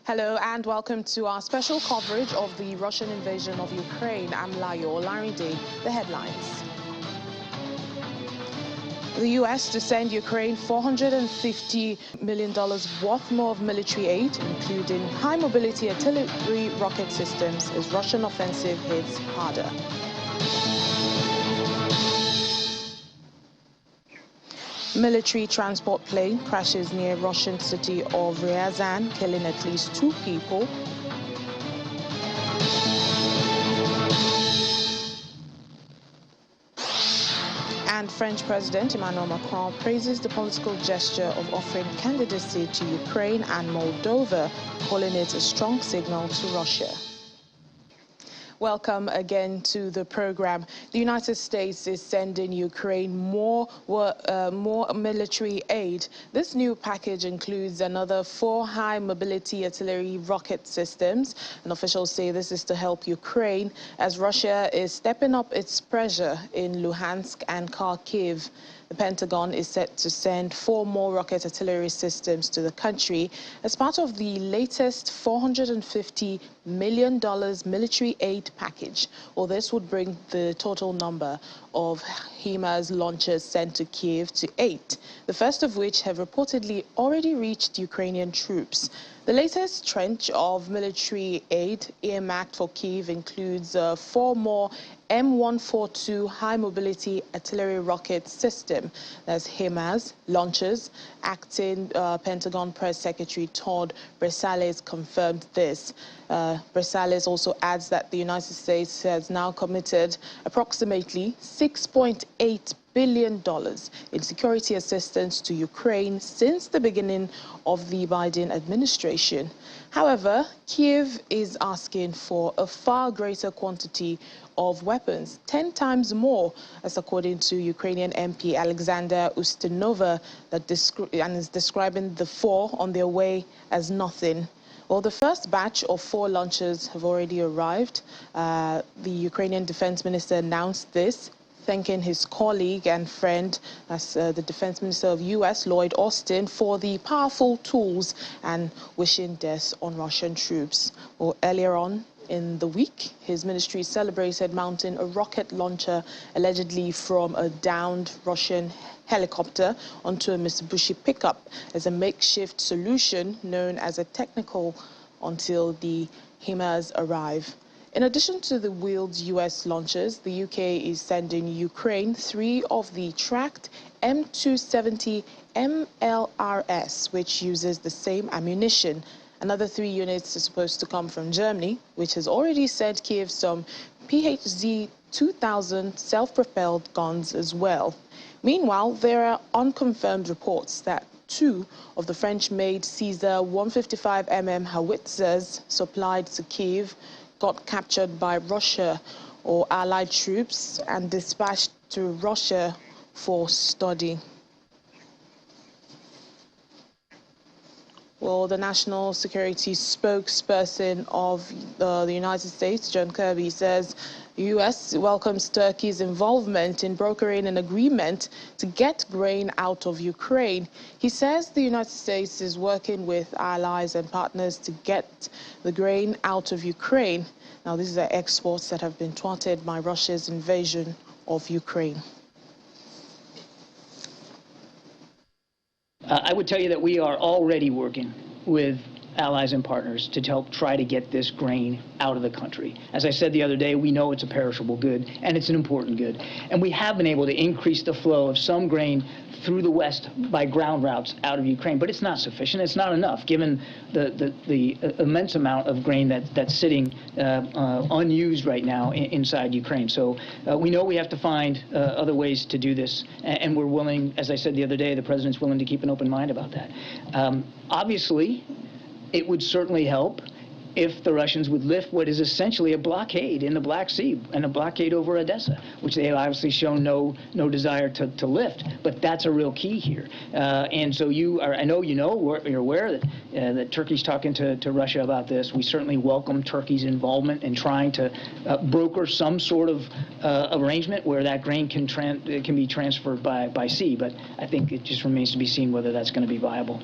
Hello and welcome to our special coverage of the Russian invasion of Ukraine. I'm Layo Larinde. The headlines. The U.S. to send Ukraine $450 million worth more of military aid, including high-mobility artillery rocket systems, as Russian offensive hits harder. Military transport plane crashes near Russian city of Ryazan, killing at least 2 people. And French President Emmanuel Macron praises the political gesture of offering candidacy to Ukraine and Moldova, calling it a strong signal to Russia. Welcome again to the program. The United States is sending Ukraine more military aid. This new package includes another 4 high-mobility artillery rocket systems, and officials say this is to help Ukraine as Russia is stepping up its pressure in Luhansk and Kharkiv. The Pentagon is set to send 4 more rocket artillery systems to the country as part of the latest $450 million military aid package. Well, this would bring the total number of HIMARS launchers sent to Kiev to 8, the first of which have reportedly already reached Ukrainian troops. The latest tranche of military aid earmarked for Kiev includes 4 more M142 high-mobility artillery rocket system. That's HIMARS launchers. Acting Pentagon Press Secretary Todd Brisales confirmed this. Brisales also adds that the United States has now committed approximately $6.8 billion in security assistance to Ukraine since the beginning of the Biden administration. However, Kiev is asking for a far greater quantity of weapons, 10 times more, as according to Ukrainian MP Alexander Ustinova, and is describing the 4 on their way as nothing. Well, the first batch of 4 launchers have already arrived. The Ukrainian defense minister announced this, thanking his colleague and friend as the defense minister of U.S., Lloyd Austin, for the powerful tools and wishing death on Russian troops. Well, earlier on in the week, his ministry celebrated mounting a rocket launcher allegedly from a downed Russian helicopter onto a Mitsubishi pickup as a makeshift solution known as a technical until the HIMARS arrive. In addition to the wheeled U.S. launchers, the UK is sending Ukraine 3 of the tracked M270 MLRS, which uses the same ammunition. Another 3 units are supposed to come from Germany, which has already sent Kiev some PHZ-2000 self-propelled guns as well. Meanwhile, there are unconfirmed reports that 2 of the French-made Caesar 155mm howitzers supplied to Kiev got captured by Russia or allied troops and dispatched to Russia for study. Well, the national security spokesperson of the United States, John Kirby, says the U.S. welcomes Turkey's involvement in brokering an agreement to get grain out of Ukraine. He says the United States is working with allies and partners to get the grain out of Ukraine. Now, these are exports that have been thwarted by Russia's invasion of Ukraine. I would tell you that we are already working with allies and partners to help try to get this grain out of the country. As I said the other day, we know it's a perishable good, and it's an important good. And we have been able to increase the flow of some grain through the West by ground routes out of Ukraine, but it's not sufficient. It's not enough, given the immense amount of grain that's sitting unused right now inside Ukraine. So we know we have to find other ways to do this, and we're willing, as I said the other day, the president's willing to keep an open mind about that. Obviously, it would certainly help if the Russians would lift what is essentially a blockade in the Black Sea and a blockade over Odessa, which they have obviously shown no desire to lift. But that's a real key here. And so I know you're aware that Turkey's talking to Russia about this. We certainly welcome Turkey's involvement in trying to broker some sort of arrangement where that grain can be transferred by sea. But I think it just remains to be seen whether that's going to be viable.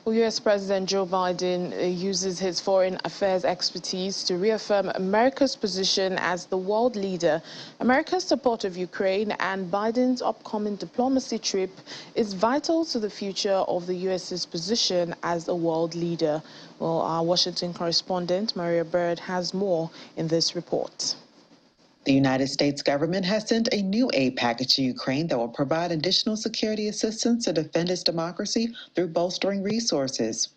Well, U.S. President Joe Biden uses his foreign affairs expertise to reaffirm America's position as the world leader. America's support of Ukraine and Biden's upcoming diplomacy trip is vital to the future of the U.S.'s position as a world leader. Well, our Washington correspondent, Maria Bird, has more in this report. The United States government has sent a new aid package to Ukraine that will provide additional security assistance to defend its democracy through bolstering resources.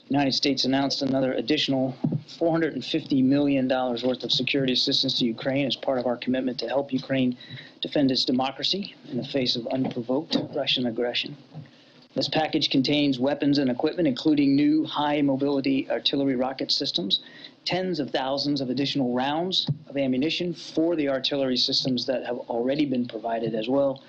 The United States announced another additional $450 million worth of security assistance to Ukraine as part of our commitment to help Ukraine defend its democracy in the face of unprovoked Russian aggression. This package contains weapons and equipment, including new high-mobility artillery rocket systems, tens of thousands of additional rounds of ammunition for the artillery systems that have already been provided as well,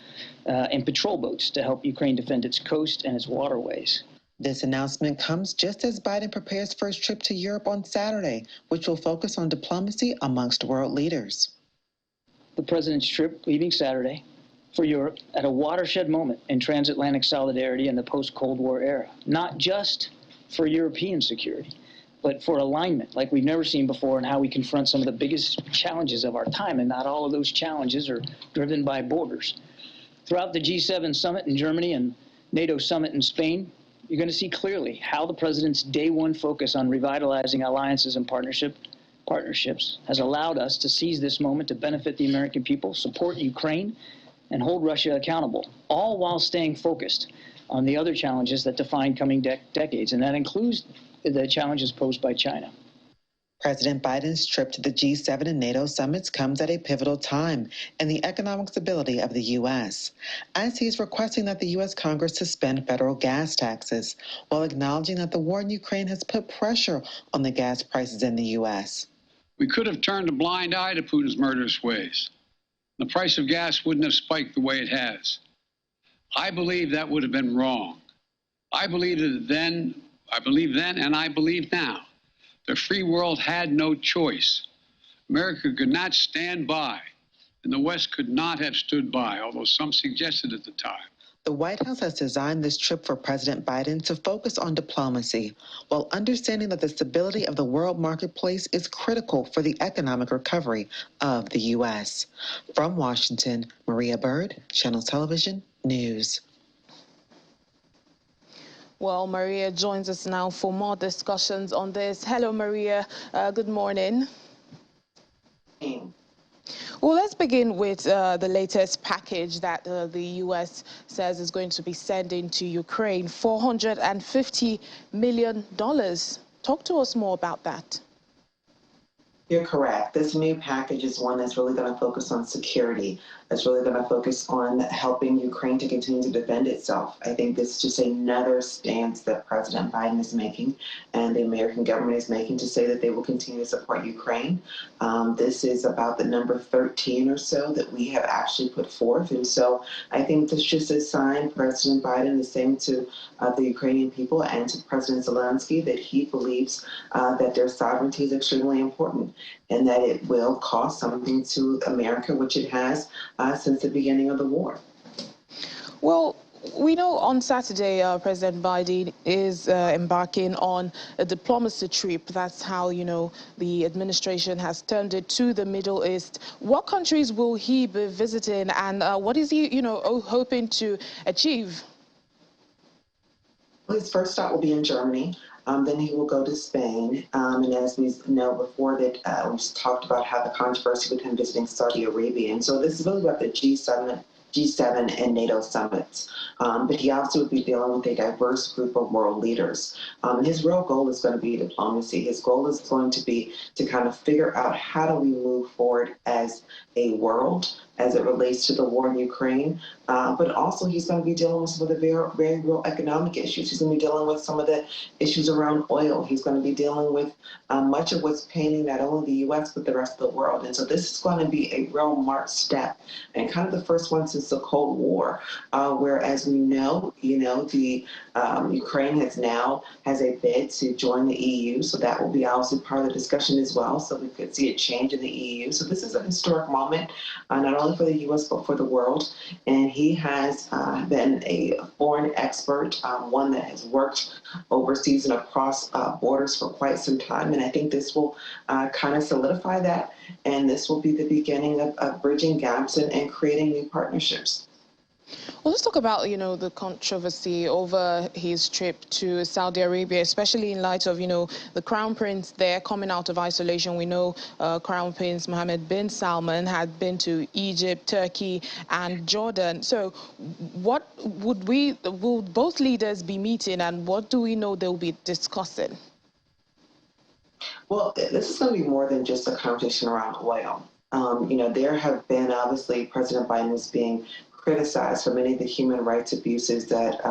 and patrol boats to help Ukraine defend its coast and its waterways. This announcement comes just as Biden prepares for his trip to Europe on Saturday, which will focus on diplomacy amongst world leaders. The president's trip leaving Saturday for Europe at a watershed moment in transatlantic solidarity in the post-Cold War era, not just for European security, but for alignment like we've never seen before in how we confront some of the biggest challenges of our time, and not all of those challenges are driven by borders. Throughout the G7 summit in Germany and NATO summit in Spain, you're going to see clearly how the president's day one focus on revitalizing alliances and partnerships has allowed us to seize this moment to benefit the American people, support Ukraine, and hold Russia accountable, all while staying focused on the other challenges that define coming decades, and that includes the challenges posed by China. President Biden's trip to the G7 and NATO summits comes at a pivotal time in the economic stability of the U.S., as he is requesting that the U.S. Congress suspend federal gas taxes, while acknowledging that the war in Ukraine has put pressure on the gas prices in the U.S. We could have turned a blind eye to Putin's murderous ways. The price of gas wouldn't have spiked the way it has. I believe that would have been wrong. I believe then, and I believe now. The free world had no choice. America could not stand by, and the West could not have stood by, although some suggested at the time. The White House has designed this trip for President Biden to focus on diplomacy, while understanding that the stability of the world marketplace is critical for the economic recovery of the U.S. From Washington, Maria Bird, Channel Television News. Well, Maria joins us now for more discussions on this. Hello, Maria. Good morning. Well, let's begin with the latest package that the U.S. says is going to be sending to Ukraine, $450 million. Talk to us more about that. You're correct. This new package is one that's really going to focus on security. That's really going to focus on helping Ukraine to continue to defend itself. I think this is just another stance that President Biden is making and the American government is making to say that they will continue to support Ukraine. This is about the number 13 or so that we have actually put forth. And so I think this is just a sign President Biden is saying to the Ukrainian people and to President Zelensky that he believes that their sovereignty is extremely important, and that it will cost something to America, which it has since the beginning of the war. Well, we know on Saturday, President Biden is embarking on a diplomacy trip. That's how, the administration has turned it to the Middle East. What countries will he be visiting, and what is he, hoping to achieve? Well, his first stop will be in Germany. Then he will go to Spain. And as we know before that, we talked about how the controversy with him visiting Saudi Arabia. And so this is really about the G7 and NATO summits. But he also would be dealing with a diverse group of world leaders. His real goal is going to be diplomacy. His goal is going to be to kind of figure out how do we move forward as a world as it relates to the war in Ukraine. But also he's going to be dealing with some of the very, very real economic issues. He's going to be dealing with some of the issues around oil. He's going to be dealing with much of what's paining not only the U.S. but the rest of the world. And so this is going to be a real marked step and kind of the first one since since the Cold War, where, as we know, the Ukraine has a bid to join the EU, so that will be obviously part of the discussion as well. So we could see a change in the EU. So this is a historic moment, not only for the U.S. but for the world. And he has been a foreign expert, one that has worked overseas and across borders for quite some time. And I think this will kind of solidify that. And this will be the beginning of bridging gaps and creating new partnerships. Well, let's talk about, the controversy over his trip to Saudi Arabia, especially in light of, the Crown Prince there coming out of isolation. We know Crown Prince Mohammed bin Salman had been to Egypt, Turkey, and Jordan. So what will both leaders be meeting, and what do we know they'll be discussing? Well, this is going to be more than just a conversation around oil. There have been, obviously, President Biden is being criticized for many of the human rights abuses that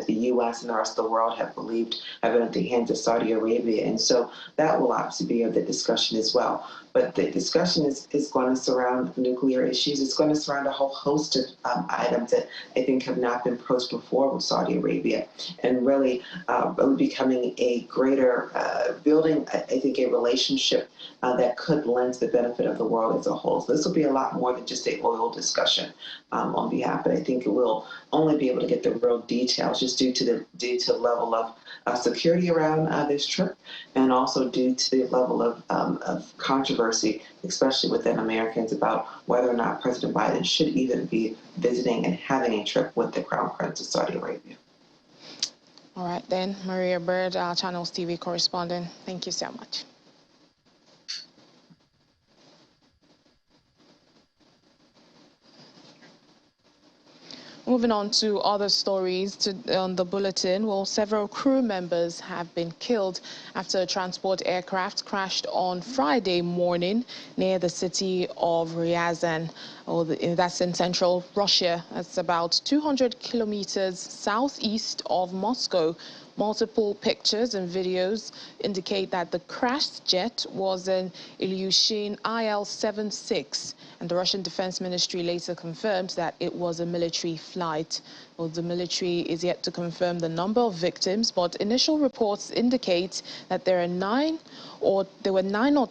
the U.S. and the rest of the world have believed have been at the hands of Saudi Arabia. And so that will obviously be of the discussion as well. But the discussion is going to surround nuclear issues. It's going to surround a whole host of items that I think have not been approached before with Saudi Arabia, and really becoming a greater, building, I think, a relationship that could lend to the benefit of the world as a whole. So this will be a lot more than just a oil discussion on behalf, but I think it will only be able to get the real details just due to the level of security around this trip, and also due to the level of controversy, especially within Americans, about whether or not President Biden should even be visiting and having a trip with the Crown Prince of Saudi Arabia. All right, then, Maria Bird, our Channels TV correspondent, thank you so much. Moving on to other stories on the bulletin. Well, several crew members have been killed after a transport aircraft crashed on Friday morning near the city of Ryazan. That's in central Russia. That's about 200 kilometers southeast of Moscow. Multiple pictures and videos indicate that the crashed jet was an Ilyushin IL-76, and the Russian Defense Ministry later confirmed that it was a military flight. Well, the military is yet to confirm the number of victims, but initial reports indicate that there were 9 or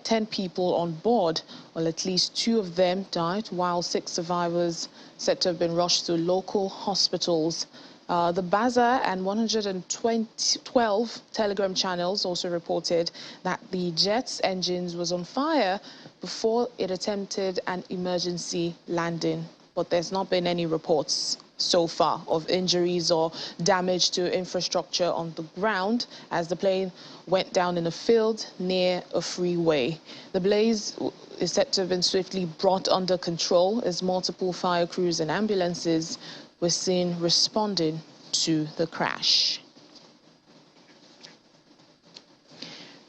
10 people on board. Well, at least 2 of them died, while 6 survivors said to have been rushed to local hospitals. The Bazaar and 112 Telegram channels also reported that the jet's engines was on fire before it attempted an emergency landing. But there's not been any reports so far of injuries or damage to infrastructure on the ground as the plane went down in a field near a freeway. The blaze is said to have been swiftly brought under control as multiple fire crews and ambulances were seen responding to the crash.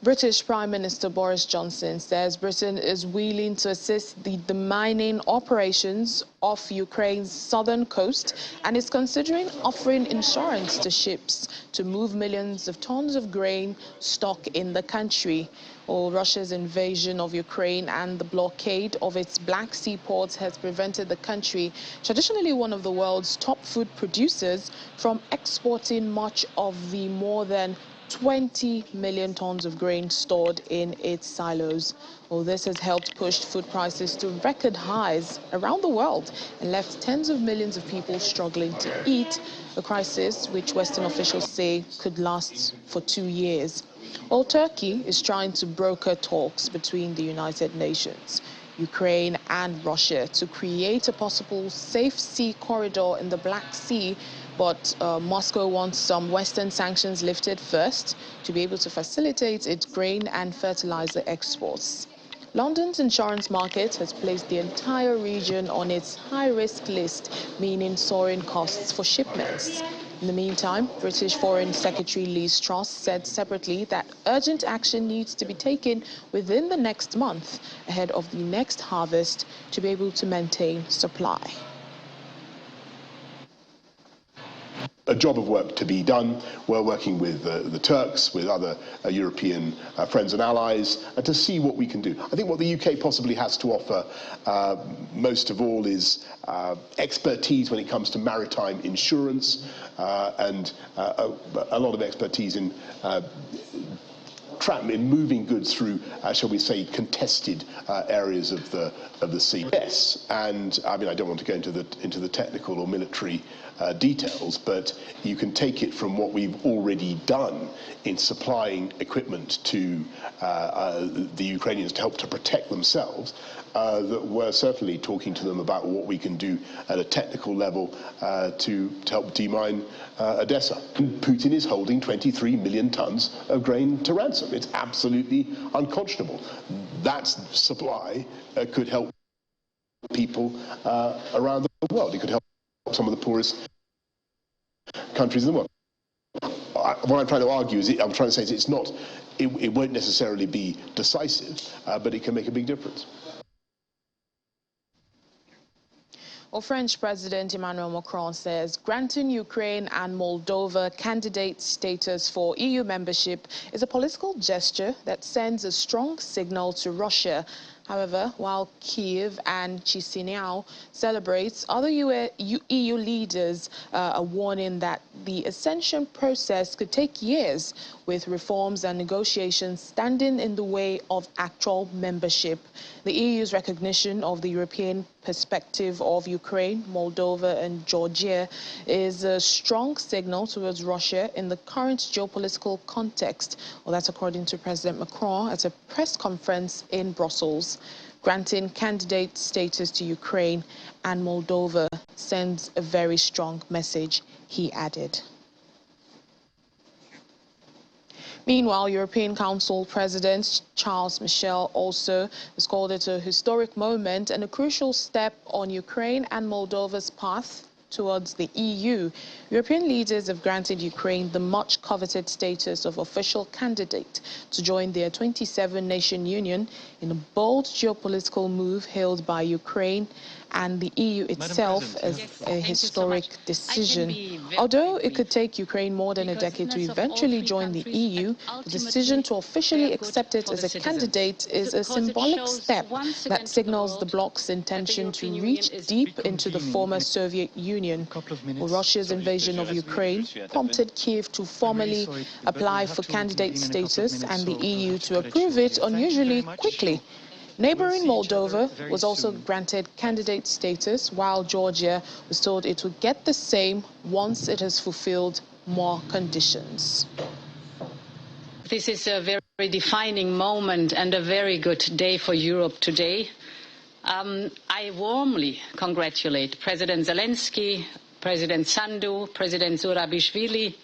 British Prime Minister Boris Johnson says Britain is willing to assist the demining operations off Ukraine's southern coast and is considering offering insurance to ships to move millions of tons of grain stock in the country. Russia's invasion of Ukraine and the blockade of its Black Sea ports has prevented the country, traditionally one of the world's top food producers, from exporting much of the more than 20 million tons of grain stored in its silos. Well, this has helped push food prices to record highs around the world and left tens of millions of people struggling to eat, a crisis which Western officials say could last for 2 years. Well, Turkey is trying to broker talks between the United Nations, Ukraine and Russia to create a possible safe sea corridor in the Black Sea, but Moscow wants some Western sanctions lifted first to be able to facilitate its grain and fertilizer exports. London's insurance market has placed the entire region on its high-risk list, meaning soaring costs for shipments. In the meantime, British Foreign Secretary Liz Truss said separately that urgent action needs to be taken within the next month ahead of the next harvest to be able to maintain supply. a job of work to be done. We're working with the Turks, with other European friends and allies, to see what we can do. I think what the UK possibly has to offer most of all is expertise when it comes to maritime insurance and a lot of expertise in moving goods through, shall we say, contested areas of the sea. Yes, and I mean I don't want to go into the technical or military details, but you can take it from what we've already done in supplying equipment to the Ukrainians to help to protect themselves. That we're certainly talking to them about what we can do at a technical level to help demine Odessa. Putin is holding 23 million tons of grain to ransom. It's absolutely unconscionable. That supply could help people around the world. It could help some of the poorest countries in the world. What I'm trying to argue is, I'm trying to say is it's not, it won't necessarily be decisive, but it can make a big difference. Well, French President Emmanuel Macron says granting Ukraine and Moldova candidate status for EU membership is a political gesture that sends a strong signal to Russia. However, while Kyiv and Chisinau celebrates, other EU leaders are warning that the accession process could take years, with reforms and negotiations standing in the way of actual membership. The EU's recognition of the European perspective of Ukraine, Moldova and Georgia is a strong signal towards Russia in the current geopolitical context. Well, that's according to President Macron at a press conference in Brussels. Granting candidate status to Ukraine and Moldova sends a very strong message, he added. Meanwhile, European Council President Charles Michel also has called it a historic moment and a crucial step on Ukraine and Moldova's path towards the EU. European leaders have granted Ukraine the much-coveted status of official candidate to join their 27-nation union in a bold geopolitical move hailed by Ukraine and the EU itself as a historic decision. Although it could take Ukraine more than a decade to eventually join the EU, the decision to officially accept it as a candidate is a symbolic step that signals the bloc's intention to reach deep into the former Soviet Union. Russia's invasion of Ukraine prompted Kyiv to formally apply for candidate status and the EU to approve it unusually quickly. Neighboring Moldova was also granted candidate status, while Georgia was told it would get the same once it has fulfilled more conditions. This is a very defining moment and a very good day for Europe today. I warmly congratulate President Zelensky, President Sandu, President Zurabishvili.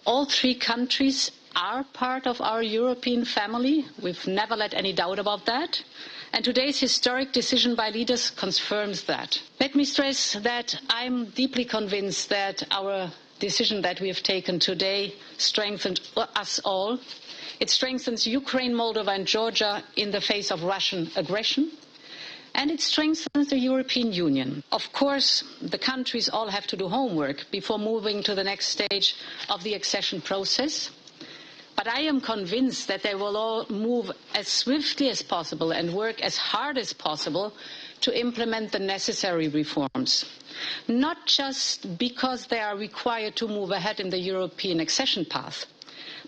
All three countries are part of our European family. We've never let any doubt about that. And today's historic decision by leaders confirms that. Let me stress that I'm deeply convinced that our decision that we have taken today strengthens us all. It strengthens Ukraine, Moldova and Georgia in the face of Russian aggression. And it strengthens the European Union. Of course, the countries all have to do homework before moving to the next stage of the accession process. But I am convinced that they will all move as swiftly as possible and work as hard as possible to implement the necessary reforms. Not just because they are required to move ahead in the European accession path,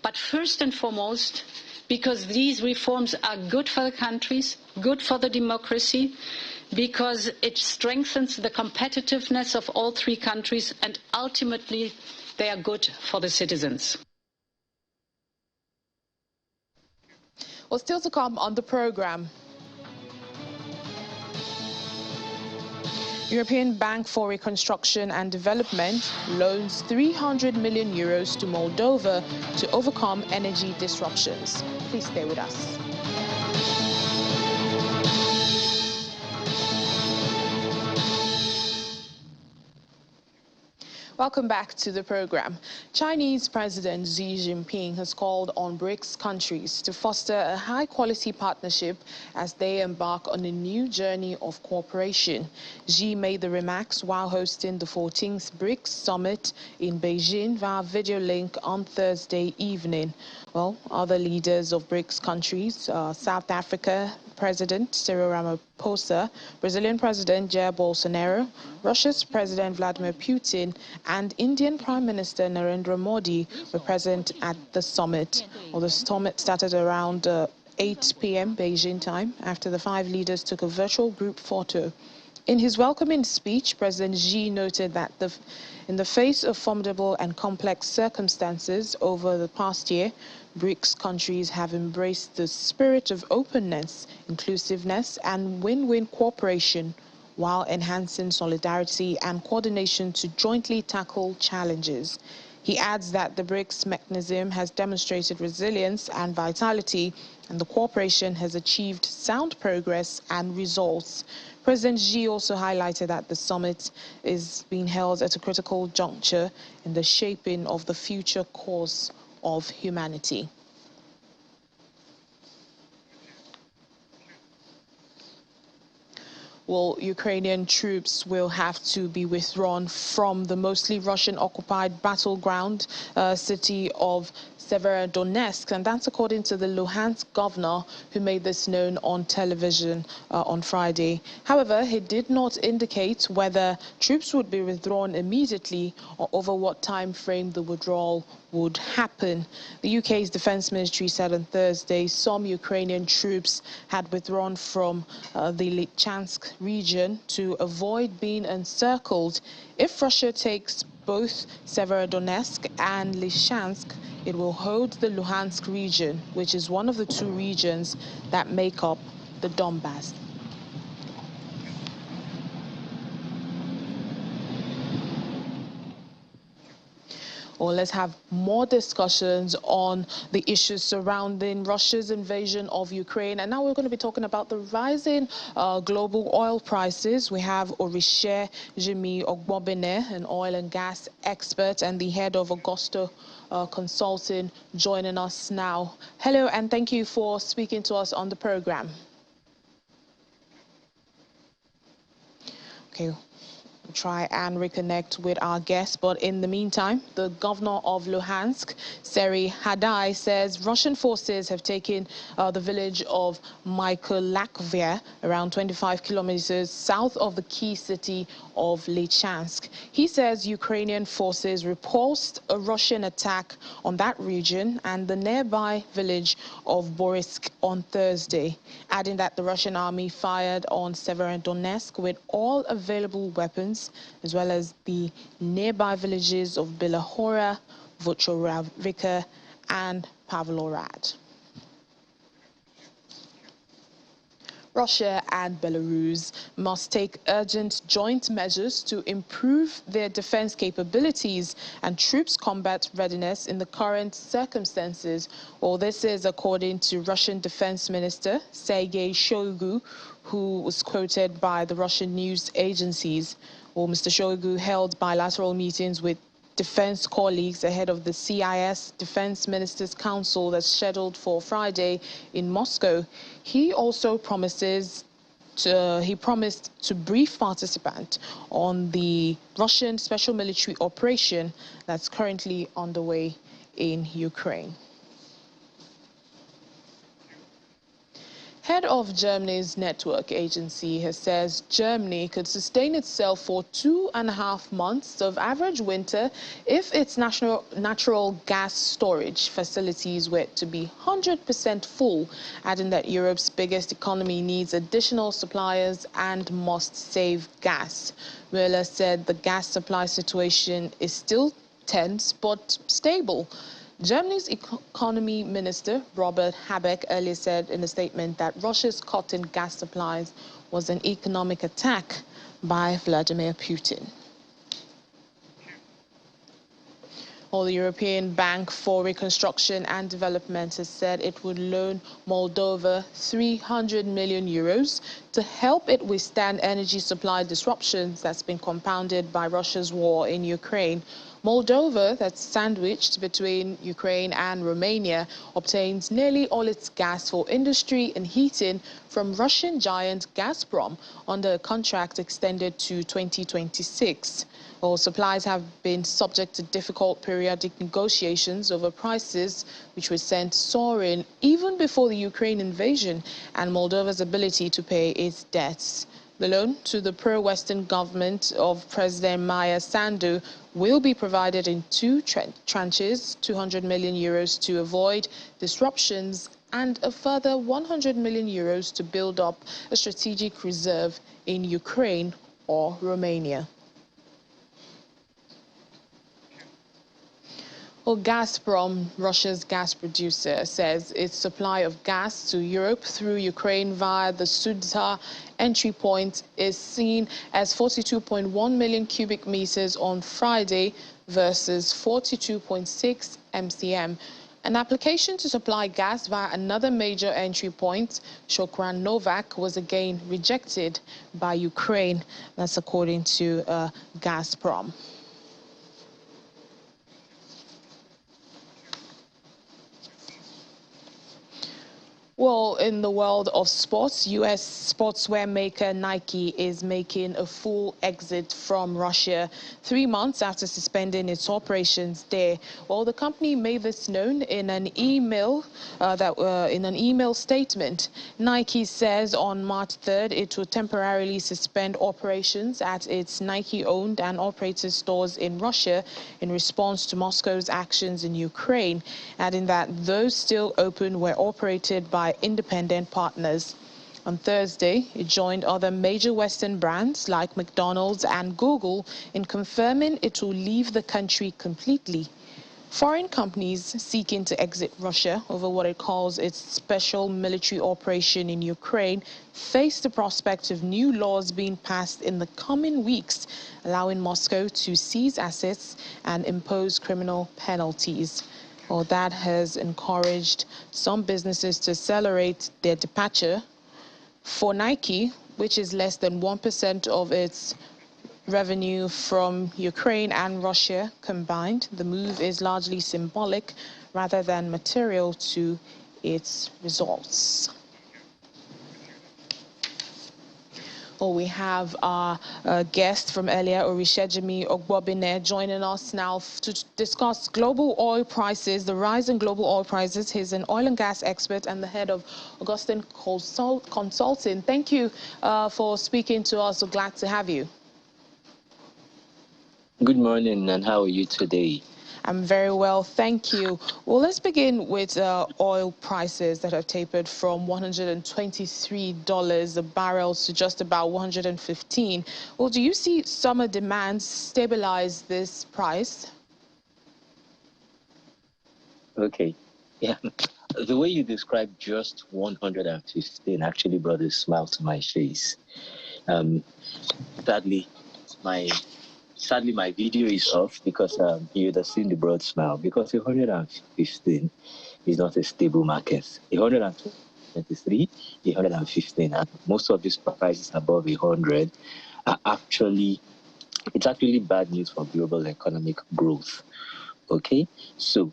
but first and foremost because these reforms are good for the countries, good for the democracy, because it strengthens the competitiveness of all three countries, and ultimately they are good for the citizens. Well, still to come on the program. European Bank for Reconstruction and Development loans 300 million euros to Moldova to overcome energy disruptions. Please stay with us. Welcome back to the program. Chinese President Xi Jinping has called on Brics countries to foster a high-quality partnership as they embark on a new journey of cooperation. Xi made the remarks while hosting the 14th Brics summit in Beijing via video link on Thursday evening. Well, other leaders of Brics countries, South Africa President Cyril Ramaphosa, Brazilian President Jair Bolsonaro, Russia's President Vladimir Putin, and Indian Prime Minister Narendra Modi were present at the summit. Well, the summit started around 8 p.m. Beijing time after the five leaders took a virtual group photo. In his welcoming speech, President Xi noted that in the face of formidable and complex circumstances over the past year, Brics countries have embraced the spirit of openness, inclusiveness, and win-win cooperation while enhancing solidarity and coordination to jointly tackle challenges. He adds that the Brics mechanism has demonstrated resilience and vitality, and the cooperation has achieved sound progress and results. President Xi also highlighted that the summit is being held at a critical juncture in the shaping of the future course of humanity. Well, Ukrainian troops will have to be withdrawn from the mostly Russian-occupied battleground city of Severodonetsk, and that's according to the Luhansk governor, who made this known on television on Friday. However, he did not indicate whether troops would be withdrawn immediately or over what time frame the withdrawal would happen. The UK's defense ministry said on Thursday some Ukrainian troops had withdrawn from the Lysychansk region to avoid being encircled. If Russia takes both Severodonetsk and Lysychansk, it will hold the Luhansk region, which is one of the two regions that make up the Donbass. Well, let's have more discussions on the issues surrounding Russia's invasion of Ukraine. And now we're going to be talking about the rising global oil prices. We have Orishe Jimmy Ogbobene, an oil and gas expert and the head of Augusto Consulting, joining us now. Hello, and thank you for speaking to us on the program. Okay. Try and reconnect with our guest, but in the meantime, the governor of Luhansk, Serhiy Haidai, says Russian forces have taken the village of Mykolaiv, around 25 kilometers south of the key city of Lysychansk. He says Ukrainian forces repulsed a Russian attack on that region and the nearby village of Brics on Thursday, adding that the Russian army fired on Severodonetsk with all available weapons, as well as the nearby villages of Belahora, Vochoravika, and Pavlorad. Russia and Belarus must take urgent joint measures to improve their defense capabilities and troops' combat readiness in the current circumstances. Well, this is according to Russian Defense Minister Sergei Shoigu, who was quoted by the Russian news agencies. Well, Mr. Shoigu held bilateral meetings with defense colleagues ahead of the CIS Defense Ministers' Council that's scheduled for Friday in Moscow. He also promised to brief participants on the Russian special military operation that's currently underway in Ukraine. Head of Germany's network agency has says Germany could sustain itself for 2.5 months of average winter if its natural gas storage facilities were to be 100% full, adding that Europe's biggest economy needs additional suppliers and must save gas. Müller said the gas supply situation is still tense but stable. Germany's economy minister, Robert Habeck, earlier said in a statement that Russia's cut in gas supplies was an economic attack by Vladimir Putin. Well, the European Bank for Reconstruction and Development has said it would loan Moldova 300 million euros to help it withstand energy supply disruptions that's been compounded by Russia's war in Ukraine. Moldova, that's sandwiched between Ukraine and Romania, obtains nearly all its gas for industry and heating from Russian giant Gazprom under a contract extended to 2026. All supplies have been subject to difficult periodic negotiations over prices, which were sent soaring even before the Ukraine invasion and Moldova's ability to pay its debts. The loan to the pro-Western government of President Maia Sandu will be provided in two tranches, 200 million euros to avoid disruptions and a further 100 million euros to build up a strategic reserve in Ukraine or Romania. Well, Gazprom, Russia's gas producer, says its supply of gas to Europe through Ukraine via the Sudzha entry point is seen as 42.1 million cubic meters on Friday versus 42.6 MCM. An application to supply gas via another major entry point, Shokran Novak, was again rejected by Ukraine. That's according to Gazprom. Well, in the world of sports, U.S. sportswear maker Nike is making a full exit from Russia 3 months after suspending its operations there. Well, the company made this known in an email statement. Nike says on March 3rd it will temporarily suspend operations at its Nike-owned and operated stores in Russia in response to Moscow's actions in Ukraine, adding that those still open were operated by independent partners. On Thursday, it joined other major Western brands like McDonald's and Google in confirming it will leave the country completely. Foreign companies seeking to exit Russia over what it calls its special military operation in Ukraine face the prospect of new laws being passed in the coming weeks, allowing Moscow to seize assets and impose criminal penalties. Well, that has encouraged some businesses to accelerate their departure. For Nike, which is less than 1% of its revenue from Ukraine and Russia combined, the move is largely symbolic rather than material to its results. Well, we have our guest from earlier, Orishejimi Ogbobine, joining us now to discuss global oil prices, the rise in global oil prices. He's an oil and gas expert and the head of Augustine Consulting. Thank you for speaking to us. So glad to have you. Good morning, and how are you today? I'm very well, thank you. Well, let's begin with oil prices that have tapered from $123 a barrel to just about $115. Well, do you see summer demand stabilize this price? Okay, yeah. The way you described just 115 actually brought a smile to my face. Sadly, my video is off because you'd have seen the broad smile, because 115 is not a stable market. 123, 115, and most of these prices above 100 are actually bad news for global economic growth. Okay, so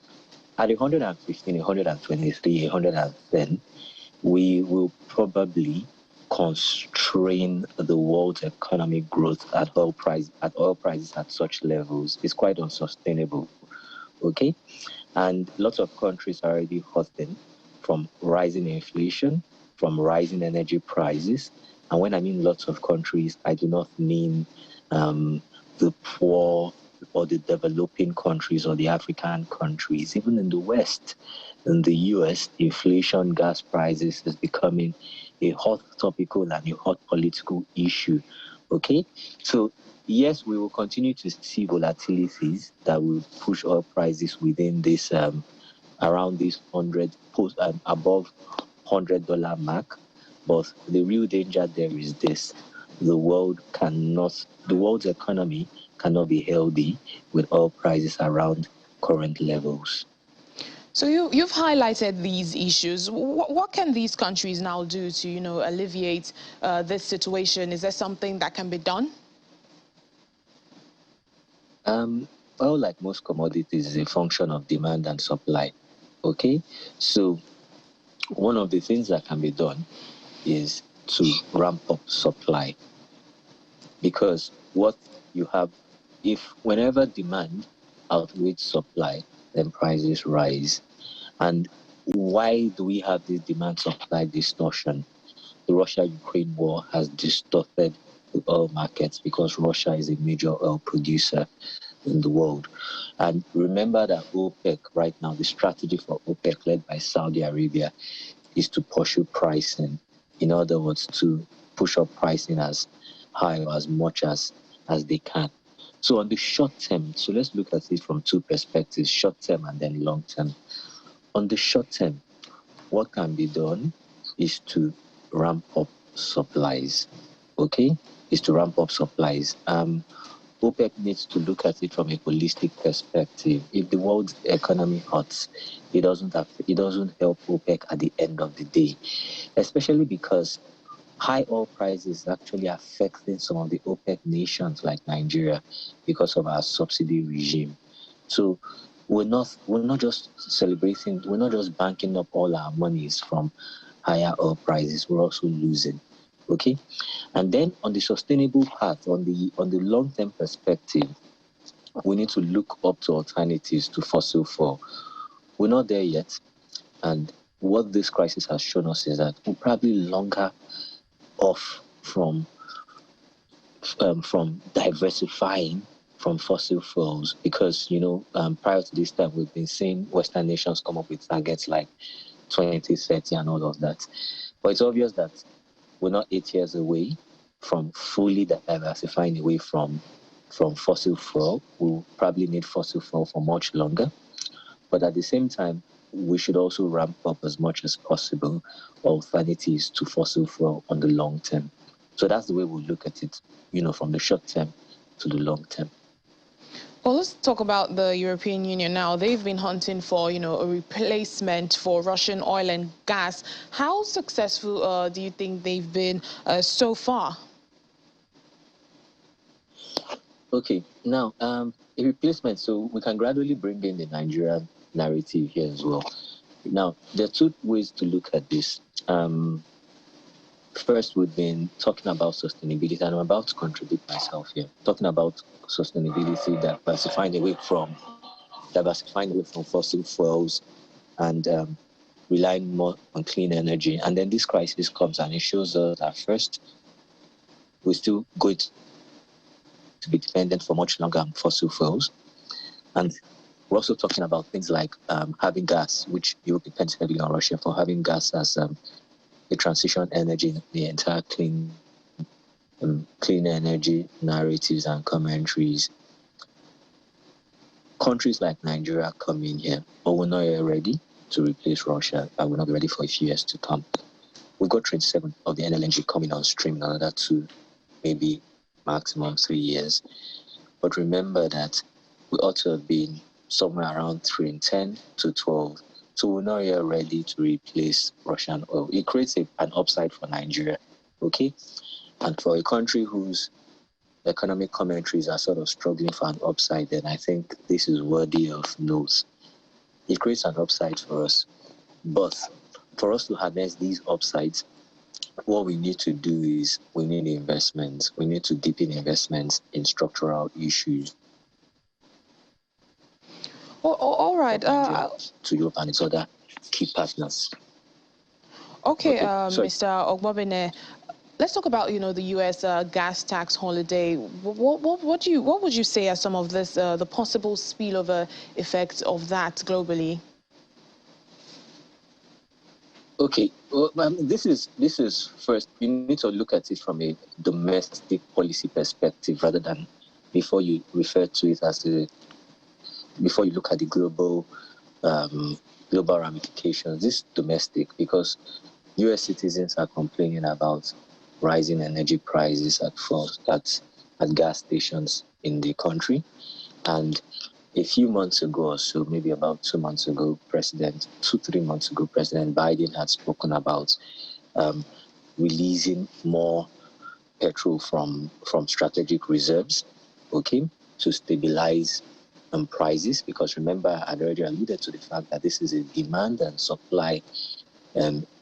at 115, 123, 110, we will probably constrain the world's economic growth at oil prices at such levels. Is quite unsustainable. Okay, and lots of countries are already hurting from rising inflation, from rising energy prices. And when I mean lots of countries, I do not mean the poor or the developing countries or the African countries. Even in the West, in the US, inflation, gas prices is becoming a hot topical and a hot political issue. Okay, so yes, we will continue to see volatilities that will push oil prices within this around this above $100 mark. But the real danger there is this: the world's economy cannot be healthy with oil prices around current levels. So you've highlighted these issues. What can these countries now do to, alleviate this situation? Is there something that can be done? Well, like most commodities, is a function of demand and supply. Okay, so one of the things that can be done is to ramp up supply, because what you have, whenever demand outweighs supply, then prices rise. And why do we have this demand supply distortion? The Russia-Ukraine war has distorted the oil markets because Russia is a major oil producer in the world. And remember that OPEC right now, the strategy for OPEC led by Saudi Arabia is to pursue pricing. In other words, to push up pricing as high or as much as they can. So on the short term, so let's look at it from two perspectives, short term and then long term. On the short term, what can be done is to ramp up supplies, okay? Is to ramp up supplies. OPEC needs to look at it from a holistic perspective. If the world's economy hurts, it doesn't help OPEC at the end of the day, especially because high oil prices actually affecting some of the OPEC nations like Nigeria because of our subsidy regime. So we're not just celebrating, we're not just banking up all our monies from higher oil prices, we're also losing. Okay, and then on the sustainable part, on the long-term perspective, we need to look up to alternatives to fossil fuel. We're not there yet, and what this crisis has shown us is that we're probably longer off from diversifying from fossil fuels, because prior to this time we've been seeing Western nations come up with targets like 2030 and all of that, but it's obvious that we're not 8 years away from fully diversifying away from fossil fuel. We'll probably need fossil fuel for much longer. But at the same time, we should also ramp up as much as possible alternatives to fossil fuel on the long term. So that's the way we'll look at it, from the short term to the long term. Well, let's talk about the European Union now. They've been hunting for, a replacement for Russian oil and gas. How successful do you think they've been so far? Okay, now, a replacement, so we can gradually bring in the Nigerian narrative here as well. Now, there are two ways to look at this. First, we've been talking about sustainability, and I'm about to contradict myself here. Talking about sustainability, diversifying away from fossil fuels, and relying more on clean energy. And then this crisis comes and it shows us that first, we're still going to be dependent for much longer on fossil fuels. And we're also talking about things like having gas, which Europe depends heavily on Russia for, having gas as a transition energy in the entire clean energy narratives and commentaries. Countries like Nigeria come in here, but we're not yet ready to replace Russia, and we're not ready for a few years to come. We've got 27 of the LNG coming on stream in another 2, maybe maximum 3 years. But remember that we ought to have been somewhere around 3 in 10 to 12. So we're not yet ready to replace Russian oil. It creates an upside for Nigeria, okay? And for a country whose economic commentaries are sort of struggling for an upside, then I think this is worthy of note. It creates an upside for us. But for us to harness these upsides, what we need to do is we need investments. We need to deepen investments in structural issues. All right. To Europe and its other key partners. Okay, Mr. Ogbobene, let's talk about the U.S. Gas tax holiday. What would you say are some of the possible spillover effects of that globally? Okay, well, this is first, you need to look at it from a domestic policy perspective rather than before you refer to it as before you look at the global ramifications. This is domestic because U.S. citizens are complaining about rising energy prices at gas stations in the country, and a few months ago or so, maybe about 2 months ago, 3 months ago, President Biden had spoken about releasing more petrol from strategic reserves, okay, to stabilize prices. Because remember, I had already alluded to the fact that this is a demand and supply,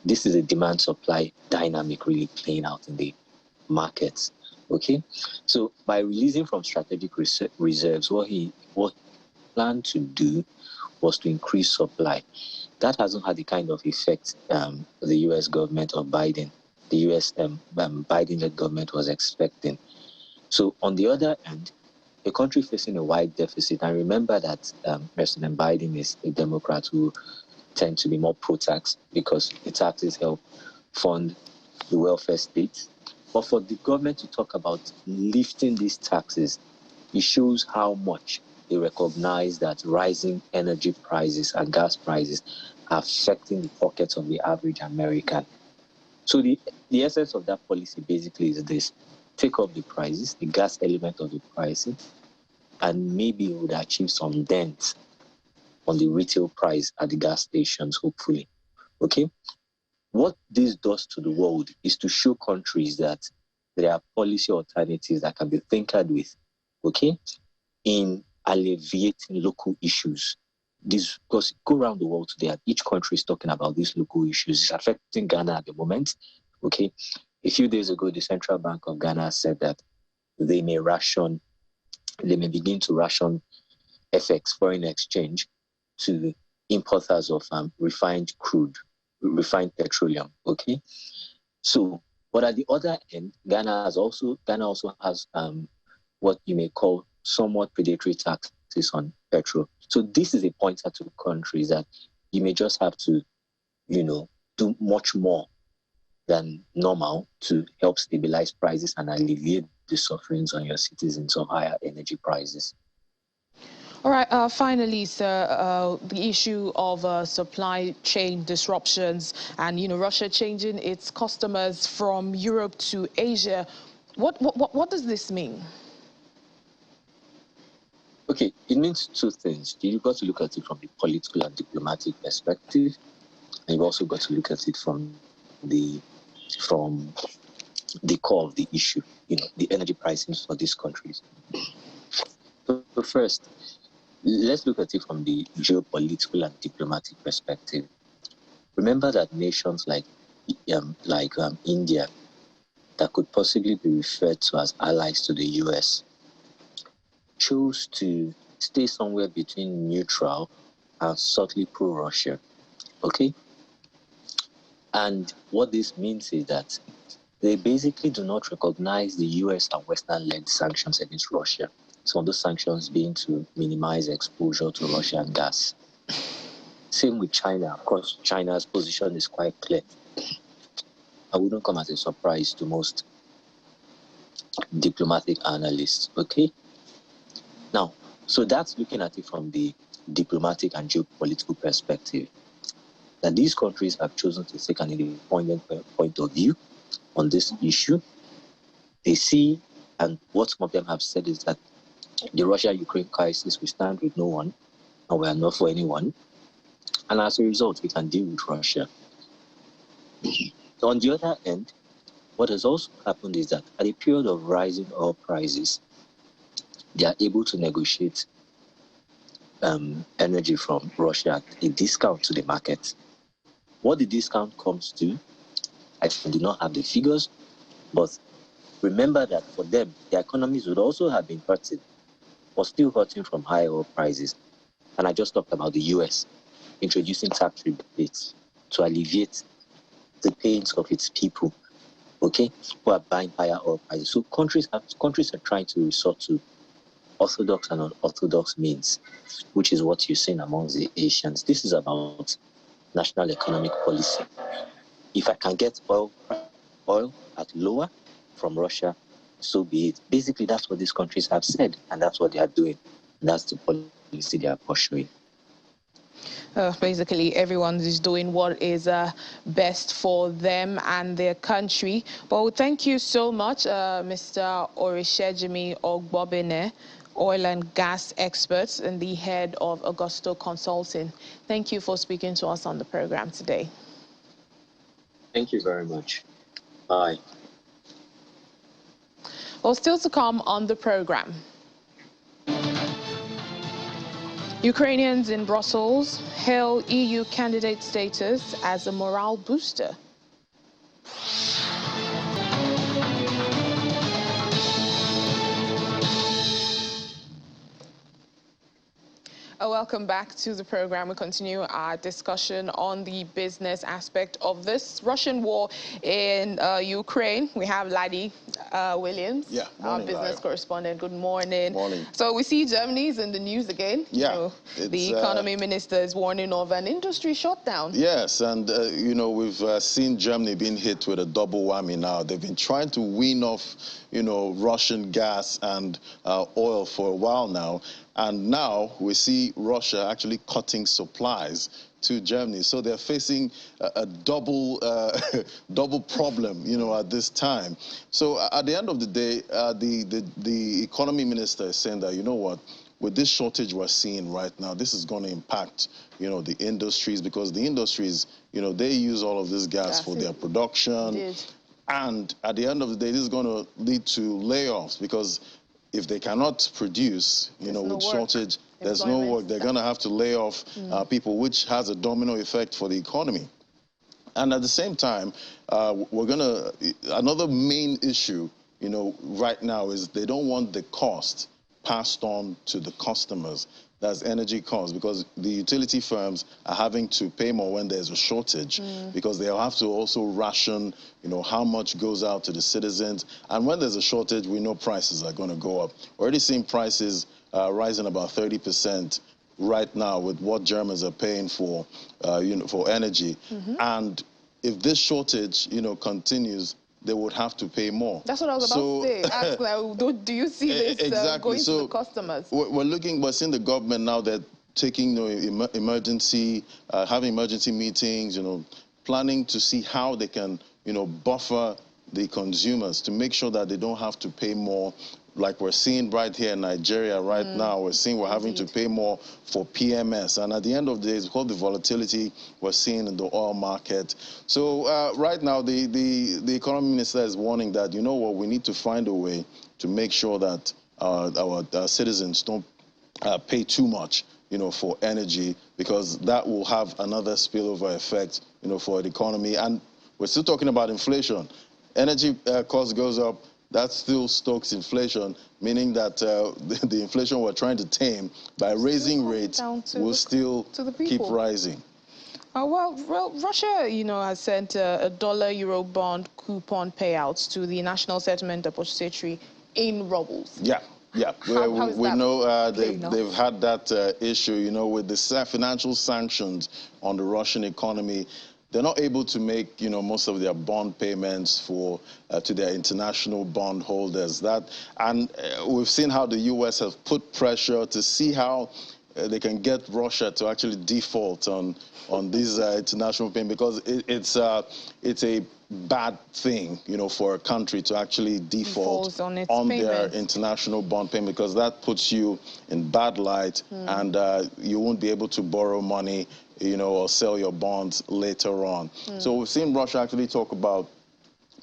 this is a demand-supply dynamic really playing out in the markets. Okay, so by releasing from strategic reserves, what he planned to do was to increase supply. That hasn't had the kind of effect the U.S. government of Biden, the U.S. Biden-led government was expecting. So on the other hand, a country facing a wide deficit, and remember that President Biden is a Democrat who tend to be more pro-tax because the taxes help fund the welfare state. But for the government to talk about lifting these taxes, it shows how much they recognize that rising energy prices and gas prices are affecting the pockets of the average American. So the essence of that policy basically is this: take up the prices, the gas element of the pricing, and maybe it would achieve some dent on the retail price at the gas stations, hopefully. Okay? What this does to the world is to show countries that there are policy alternatives that can be tinkered with, okay, in alleviating local issues. This, because go around the world today, and each country is talking about these local issues. It's affecting Ghana at the moment, okay? A few days ago, the Central Bank of Ghana said that they may begin to ration FX, foreign exchange, to importers of refined crude, refined petroleum, okay? So, but at the other end, Ghana also has what you may call somewhat predatory taxes on petrol. So this is a pointer to countries that you may just have to, do much more than normal to help stabilize prices and alleviate the sufferings on your citizens of higher energy prices. All right, finally, sir, the issue of supply chain disruptions and, Russia changing its customers from Europe to Asia. What does this mean? Okay, it means two things. You've got to look at it from the political and diplomatic perspective, and you've also got to look at it from the core of the issue, the energy pricing for these countries. So first, let's look at it from the geopolitical and diplomatic perspective. Remember that nations like India, that could possibly be referred to as allies to the US, chose to stay somewhere between neutral and subtly pro-Russia. Okay? And what this means is that they basically do not recognize the US and Western-led sanctions against Russia. Some of those sanctions being to minimize exposure to Russian gas. Same with China. Of course, China's position is quite clear. I wouldn't come as a surprise to most diplomatic analysts, okay? Now, so that's looking at it from the diplomatic and geopolitical perspective, that these countries have chosen to take an independent point of view on this issue. They see, and what some of them have said is that the Russia-Ukraine crisis, we stand with no one, and we are not for anyone. And as a result, we can deal with Russia. On the other hand, what has also happened is that at a period of rising oil prices, they are able to negotiate energy from Russia at a discount to the market. What the discount comes to, I do not have the figures, but remember that for them, their economies would also have been hurting, or still hurting from high oil prices. And I just talked about the US introducing tax rebates to alleviate the pains of its people, okay, who are buying higher oil prices. So countries are trying to resort to orthodox and unorthodox means, which is what you're seeing amongst the Asians. This is about national economic policy. If I can get oil at lower from Russia, so be it. Basically, that's what these countries have said, and that's what they are doing. And that's the policy they are pursuing. Basically, everyone is doing what is best for them and their country. Well, thank you so much, Mr. Orishejimi Ogbobene, oil and gas expert and the head of Augusto Consulting. Thank you for speaking to us on the program today. Thank you very much. Bye. Well, still to come on the program. Ukrainians in Brussels hail EU candidate status as a morale booster. Welcome back to the program. We continue our discussion on the business aspect of this Russian war in Ukraine. We have Laddie Williams, our business correspondent. Good morning. Morning. So we see Germany's in the news again. Yeah. So the economy minister is warning of an industry shutdown. Yes, and you know, we've seen Germany being hit with a double whammy now. They've been trying to wean off, you know, Russian gas and oil for a while now. And now we see Russia actually cutting supplies to Germany. So they're facing a double double problem, you know, at this time. So at the end of the day, the economy minister is saying that, you know what, with this shortage we're seeing right now, this is going to impact, you know, the industries, because the industries, you know, they use all of this gas for their production. And at the end of the day, this is going to lead to layoffs, because if they cannot produce, you know, with shortage, there's no work. They're going to have to lay off people, which has a domino effect for the economy. And at the same time, another main issue, you know, right now is they don't want the cost passed on to the customers. That's energy costs, because the utility firms are having to pay more when there's a shortage, because they'll have to also ration, you know, how much goes out to the citizens. And when there's a shortage, we know prices are going to go up. We're already seeing prices rising about 30% right now with what Germans are paying for, you know, for energy. And if this shortage, you know, continues, they would have to pay more. That's what I was about to say. Ask, like, do you see this going to the customers? We're seeing the government now that taking, you know, having emergency meetings, you know, planning to see how they can, you know, buffer the consumers to make sure that they don't have to pay more. Like we're seeing right here in Nigeria right now, we're having to pay more for PMS. And at the end of the day, it's because the volatility we're seeing in the oil market. So right now, the economy minister is warning that, you know what, we need to find a way to make sure that our citizens don't pay too much, you know, for energy, because that will have another spillover effect, you know, for the economy. And we're still talking about inflation. Energy cost goes up. That still stokes inflation, meaning that the inflation we're trying to tame by raising rates will still keep rising. Well, Russia, you know, has sent a dollar-euro bond coupon payouts to the National Settlement Depository in rubles. Yeah. We know they've had that issue, you know, with the financial sanctions on the Russian economy. They're not able to make, you know, most of their bond payments for to their international bond holders. And we've seen how the U.S. have put pressure to see how they can get Russia to actually default on these international payments, because it's a bad thing, you know, for a country to actually default on their international bond payment, because that puts you in bad light, and you won't be able to borrow money, you know, or sell your bonds later on. So we've seen Russia actually talk about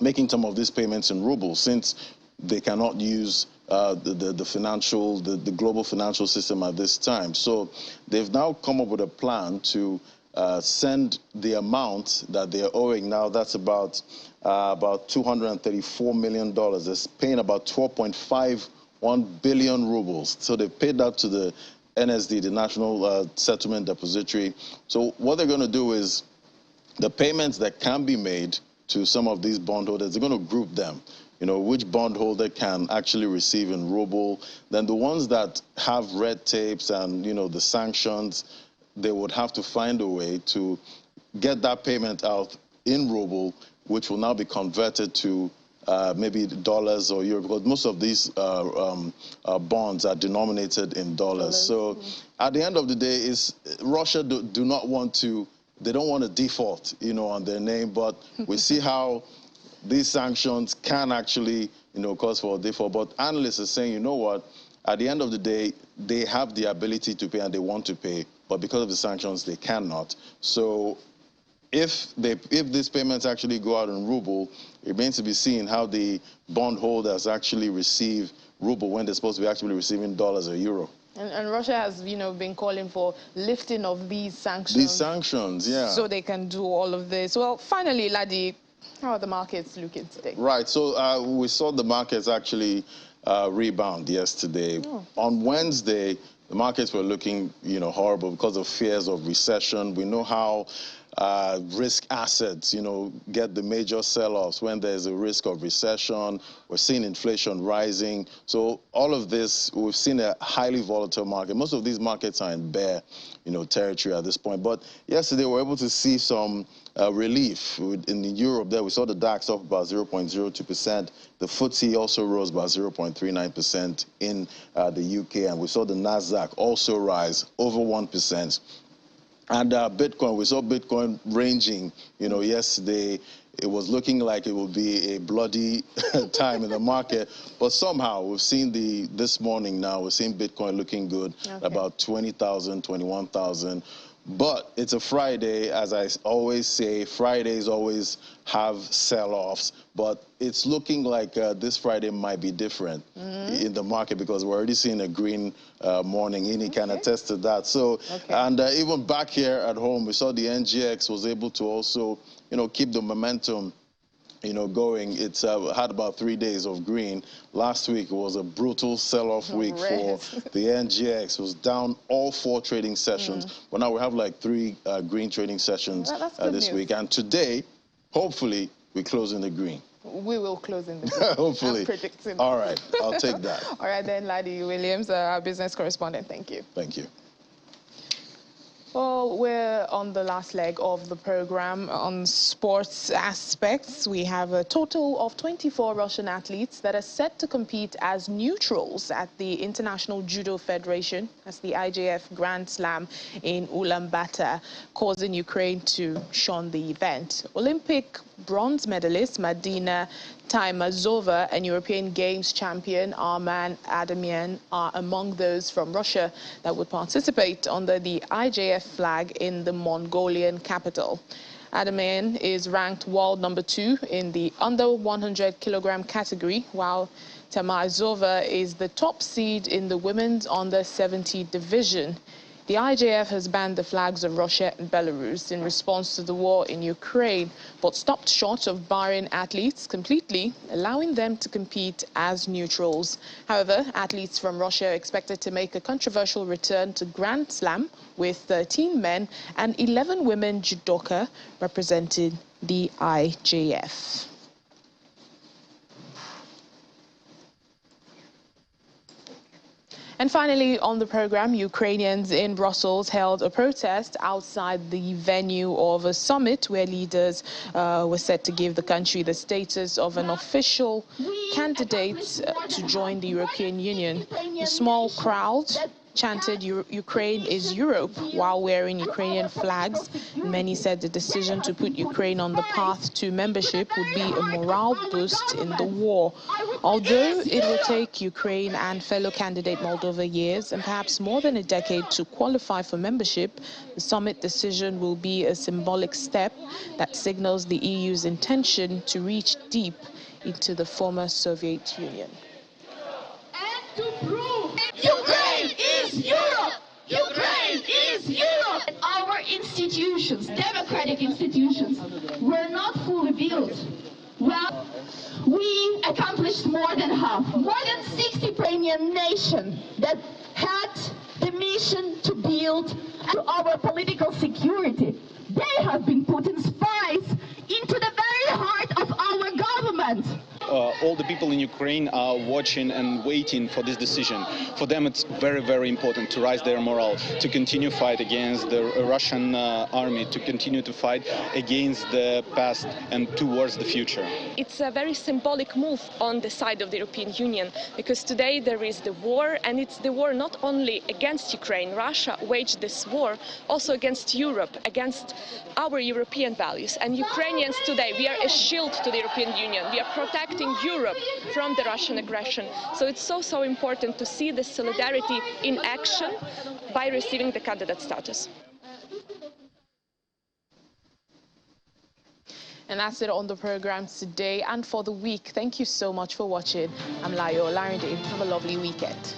making some of these payments in rubles, since they cannot use the global financial system at this time. So they've now come up with a plan to send the amount that they're owing now. That's about $234 million. They're paying about 12.51 billion rubles. So they paid that to the NSD, the National Settlement Depository. So what they're going to do is the payments that can be made to some of these bondholders, they're going to group them. You know, which bondholder can actually receive in ruble. Then the ones that have red tapes and, you know, the sanctions, they would have to find a way to get that payment out in ruble, which will now be converted to maybe dollars or euro, because most of these bonds are denominated in dollars. So at the end of the day, Russia do not want to, they don't want to default, you know, on their name, but we see how these sanctions can actually, you know, cause for a default. But analysts are saying, you know what, at the end of the day, they have the ability to pay and they want to pay, but because of the sanctions, they cannot. So if these payments actually go out in ruble, it remains to be seen how the bondholders actually receive ruble when they're supposed to be actually receiving dollars or euro. And Russia has, been calling for lifting of these sanctions. These sanctions, yeah. So they can do all of this. Well, finally, Ladi, how are the markets looking today? Right. So we saw the markets actually rebound yesterday. Oh. On Wednesday, the markets were looking, horrible because of fears of recession. We know how risk assets, get the major sell-offs when there's a risk of recession. We're seeing inflation rising. So all of this, we've seen a highly volatile market. Most of these markets are in bear, territory at this point. But yesterday, we were able to see some relief. In Europe there, we saw the DAX up about 0.02%. The FTSE also rose by 0.39% in the UK. And we saw the Nasdaq also rise over 1%. And Bitcoin, we saw Bitcoin ranging, yesterday. It was looking like it would be a bloody time in the market. But somehow we've seen this morning now, we're seeing Bitcoin looking good, about 20,000, 21,000. But it's a Friday, as I always say, Fridays always have sell-offs. But it's looking like this Friday might be different in the market because we're already seeing a green morning. Ini can attest to that. So, and even back here at home, we saw the NGX was able to also, keep the momentum going. It's had about 3 days of green. Last week it was a brutal sell-off week for the NGX. It was down all 4 trading sessions. But now we have like 3 green trading sessions this week. And today, hopefully, we close in the green. We will close in the green. Hopefully. I'm predicting. All right, I'll take that. All right then, Ladi Williams, our business correspondent. Thank you. Thank you. Well, we're on the last leg of the program on sports aspects. We have a total of 24 Russian athletes that are set to compete as neutrals at the International Judo Federation, that's the IJF Grand Slam in Ulaanbaatar, causing Ukraine to shun the event. Olympic bronze medalist Madina Taimazova and European Games champion Arman Adamian are among those from Russia that would participate under the IJF flag in the Mongolian capital. Adamian is ranked world number 2 in the under 100 kilogram category, while Taimazova is the top seed in the women's under 70 division. The IJF has banned the flags of Russia and Belarus in response to the war in Ukraine, but stopped short of barring athletes completely, allowing them to compete as neutrals. However, athletes from Russia are expected to make a controversial return to Grand Slam, with 13 men and 11 women judoka representing the IJF. And finally, on the program, Ukrainians in Brussels held a protest outside the venue of a summit where leaders were set to give the country the status of an official candidate to join the European Union. A small crowd chanted Ukraine is Europe while wearing Ukrainian flags. Many said the decision to put Ukraine on the path to membership would be a morale boost in the war. Although it will take Ukraine and fellow candidate Moldova years and perhaps more than a decade to qualify for membership, the summit decision will be a symbolic step that signals the EU's intention to reach deep into the former Soviet Union. And to prove Ukraine is Europe! Ukraine is Europe! And our institutions, democratic institutions, were not fully built. Well, we accomplished more than half. More than 60 Ukrainian nation that had the mission to build our political security. They have been putting spies into the very heart of our government. All the people in Ukraine are watching and waiting for this decision. For them, it's very, very important to raise their morale, to continue fight against the Russian army, to continue to fight against the past and towards the future. It's a very symbolic move on the side of the European Union, because today there is the war, and it's the war not only against Ukraine. Russia waged this war also against Europe, against our European values. And Ukrainians today, we are a shield to the European Union. We are protecting protecting Europe from the Russian aggression. So it's so important to see this solidarity in action by receiving the candidate status. And that's it on the program today and for the week. Thank you so much for watching. I'm Layo Larinde. Have a lovely weekend.